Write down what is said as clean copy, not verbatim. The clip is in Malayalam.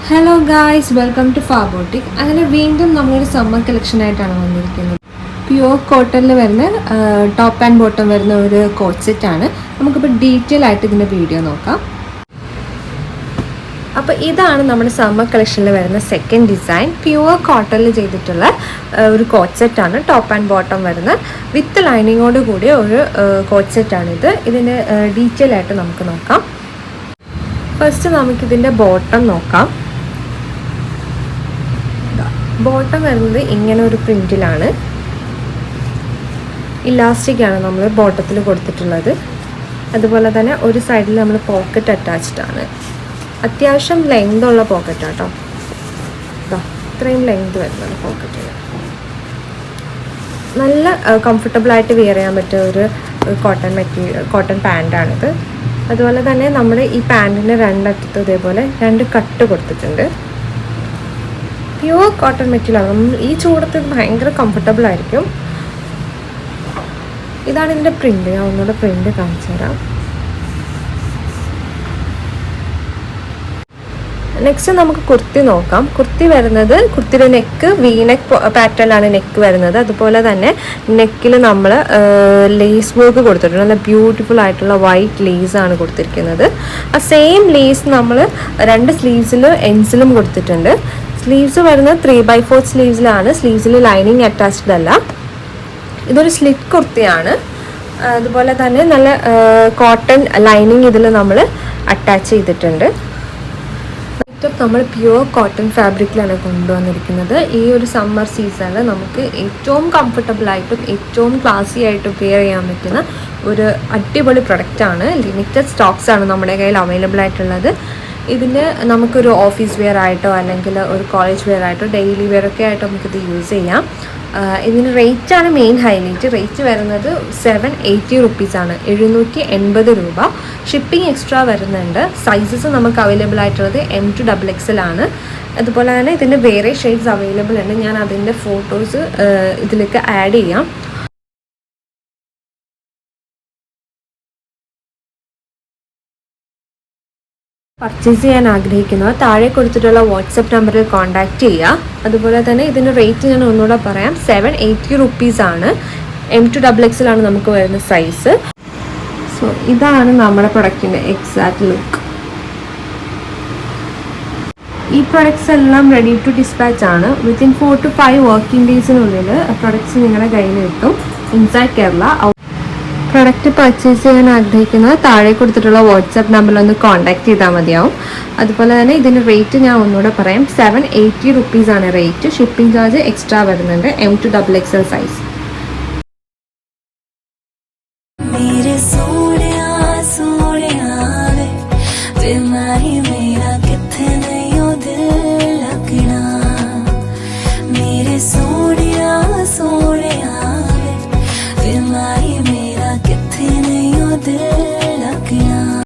ഹലോ ഗായ്സ്, വെൽക്കം ടു ഫാബോട്ടിക്. അങ്ങനെ വീണ്ടും നമ്മളൊരു സമ്മർ കളക്ഷനായിട്ടാണ് വന്നിരിക്കുന്നത്. പ്യുവർ കോട്ടണിൽ വരുന്ന ടോപ്പ് ആൻഡ് ബോട്ടം വരുന്ന ഒരു കോട്ട് സെറ്റാണ്. നമുക്കിപ്പോൾ ഡീറ്റെയിൽ ആയിട്ട് ഇതിൻ്റെ വീഡിയോ നോക്കാം. അപ്പോൾ ഇതാണ് നമ്മുടെ സമ്മർ കളക്ഷനിൽ വരുന്ന സെക്കൻഡ് ഡിസൈൻ. പ്യുവർ കോട്ടണിൽ ചെയ്തിട്ടുള്ള ഒരു കോട്ട് സെറ്റാണ്. ടോപ്പ് ആൻഡ് ബോട്ടം വരുന്ന വിത്ത് ലൈനിങ്ങോട് കൂടിയ ഒരു കോട്ട് സെറ്റാണിത്. ഇതിൻ്റെ ഡീറ്റെയിൽ ആയിട്ട് നമുക്ക് നോക്കാം. ഫസ്റ്റ് നമുക്കിതിൻ്റെ ബോട്ടം നോക്കാം. ബോട്ടം വരുന്നത് ഇങ്ങനെ ഒരു പ്രിൻറ്റിലാണ്. ഇലാസ്റ്റിക്കാണ് നമ്മൾ ബോട്ടത്തിൽ കൊടുത്തിട്ടുള്ളത്. അതുപോലെ തന്നെ ഒരു സൈഡിൽ നമ്മൾ പോക്കറ്റ് അറ്റാച്ച്ഡ് ആണ്. അത്യാവശ്യം ലെങ്ത് ഉള്ള പോക്കറ്റാട്ടോ. ഇത്രയും ലെങ്ത് വരുന്നുണ്ട് പോക്കറ്റിന്. നല്ല കംഫർട്ടബിളായിട്ട് വെയർ ചെയ്യാൻ പറ്റിയ ഒരു കോട്ടൺ പാൻറ്റാണിത്. അതുപോലെ തന്നെ നമ്മൾ ഈ പാൻറ്റിൻ്റെ രണ്ടറ്റത്ത് ഇതേപോലെ 2 കട്ട് കൊടുത്തിട്ടുണ്ട്. പ്യുവർ കോട്ടൺ മെറ്റീരിയലാണ്. നമ്മൾ ഈ ചൂടത്ത് ഭയങ്കര കംഫർട്ടബിൾ ആയിരിക്കും. ഇതാണ് ഇതിൻ്റെ പ്രിൻ്റ്. ഞാൻ ഒന്നുകൂടെ പ്രിൻ്റ് കാണിച്ചു തരാം. നെക്സ്റ്റ് നമുക്ക് കുർത്തി നോക്കാം. കുർത്തി വരുന്നത്, കുർത്തിയുടെ നെക്ക് വീനെക്ക് പാറ്റേണിലാണ് നെക്ക് വരുന്നത്. അതുപോലെ തന്നെ നെക്കിൽ നമ്മൾ ലേസ് വർക്ക് കൊടുത്തിട്ടുണ്ട്. നല്ല ബ്യൂട്ടിഫുൾ ആയിട്ടുള്ള വൈറ്റ് ലേസാണ് കൊടുത്തിരിക്കുന്നത്. ആ സെയിം ലേസ് നമ്മൾ 2 സ്ലീവ്സിൽ എൻസിലും കൊടുത്തിട്ടുണ്ട്. സ്ലീവ്സ് വരുന്നത് 3/4 സ്ലീവ്സിലാണ്. സ്ലീവ്സിൽ ലൈനിങ് അറ്റാച്ച്ഡ് അല്ല. ഇതൊരു സ്ലിറ്റ് കുർത്തിയാണ്. അതുപോലെ തന്നെ നല്ല കോട്ടൺ ലൈനിങ് ഇതിൽ നമ്മൾ അറ്റാച്ച് ചെയ്തിട്ടുണ്ട്. നമ്മൾ പ്യുവർ കോട്ടൺ ഫാബ്രിക്കിലാണ് കൊണ്ടുവന്നിരിക്കുന്നത്. ഈ ഒരു സമ്മർ സീസണിൽ നമുക്ക് ഏറ്റവും കംഫർട്ടബിളായിട്ടും ഏറ്റവും ക്ലാസി ആയിട്ടും വെയർ ചെയ്യാൻ പറ്റുന്ന ഒരു അടിപൊളി പ്രൊഡക്റ്റാണ്. ലിമിറ്റഡ് സ്റ്റോക്സ് ആണ് നമ്മുടെ കയ്യിൽ അവൈലബിൾ ആയിട്ടുള്ളത്. ഇതിന് നമുക്കൊരു ഓഫീസ് വെയർ ആയിട്ടോ അല്ലെങ്കിൽ ഒരു കോളേജ് വെയർ ആയിട്ടോ ഡെയിലി വെയർ ഒക്കെ ആയിട്ടോ നമുക്കിത് യൂസ് ചെയ്യാം. ഇതിന് റേറ്റാണ് മെയിൻ ഹൈലൈറ്റ്. റേറ്റ് വരുന്നത് 780 റുപ്പീസാണ്, 780 രൂപ. ഷിപ്പിംഗ് എക്സ്ട്രാ വരുന്നുണ്ട്. സൈസസ് നമുക്ക് അവൈലബിൾ ആയിട്ടുള്ളത് M to XXL ആണ്. അതുപോലെ തന്നെ ഇതിൻ്റെ വേറെ ഷെയ്ഡ്സ് അവൈലബിൾ ഉണ്ട്. ഞാൻ അതിൻ്റെ ഫോട്ടോസ് ഇതിലേക്ക് ആഡ് ചെയ്യാം. പർച്ചേസ് ചെയ്യാൻ ആഗ്രഹിക്കുന്നവർ താഴെ കൊടുത്തിട്ടുള്ള വാട്സപ്പ് നമ്പറിൽ കോൺടാക്റ്റ് ചെയ്യുക. അതുപോലെ തന്നെ ഇതിൻ്റെ റേറ്റ് ഞാൻ ഒന്നുകൂടെ പറയാം. 780 റുപ്പീസാണ്. M to XXL ആണ് നമുക്ക് വരുന്ന സൈസ്. സോ ഇതാണ് നമ്മുടെ പ്രൊഡക്റ്റിൻ്റെ എക്സാക്റ്റ് ലുക്ക്. ഈ പ്രൊഡക്ട്സ് എല്ലാം റെഡി ടു ഡിസ്പാച്ച് ആണ്. വിത്തിൻ 4 to 5 വർക്കിംഗ് ഡേയ്സിനുള്ളിൽ പ്രൊഡക്ട്സ് നിങ്ങളുടെ കയ്യിൽ കിട്ടും. ഇൻസൈഡ് കേരള. പ്രൊഡക്റ്റ് പർച്ചേസ് ചെയ്യാൻ ആഗ്രഹിക്കുന്നത് താഴെ കൊടുത്തിട്ടുള്ള വാട്സാപ്പ് നമ്പറിൽ ഒന്ന് കോൺടാക്ട് ചെയ്താൽ മതിയാവും. അതുപോലെ തന്നെ ഇതിൻ്റെ റേറ്റ് ഞാൻ ഒന്നുകൂടെ പറയാം. 780 റുപ്പീസാണ് റേറ്റ്. ഷിപ്പിംഗ് ചാർജ് എക്സ്ട്രാ വരുന്നുണ്ട്. M to XXL size. मेरे सोने आ वे, ते मैं ही मेरा किथे नहीं।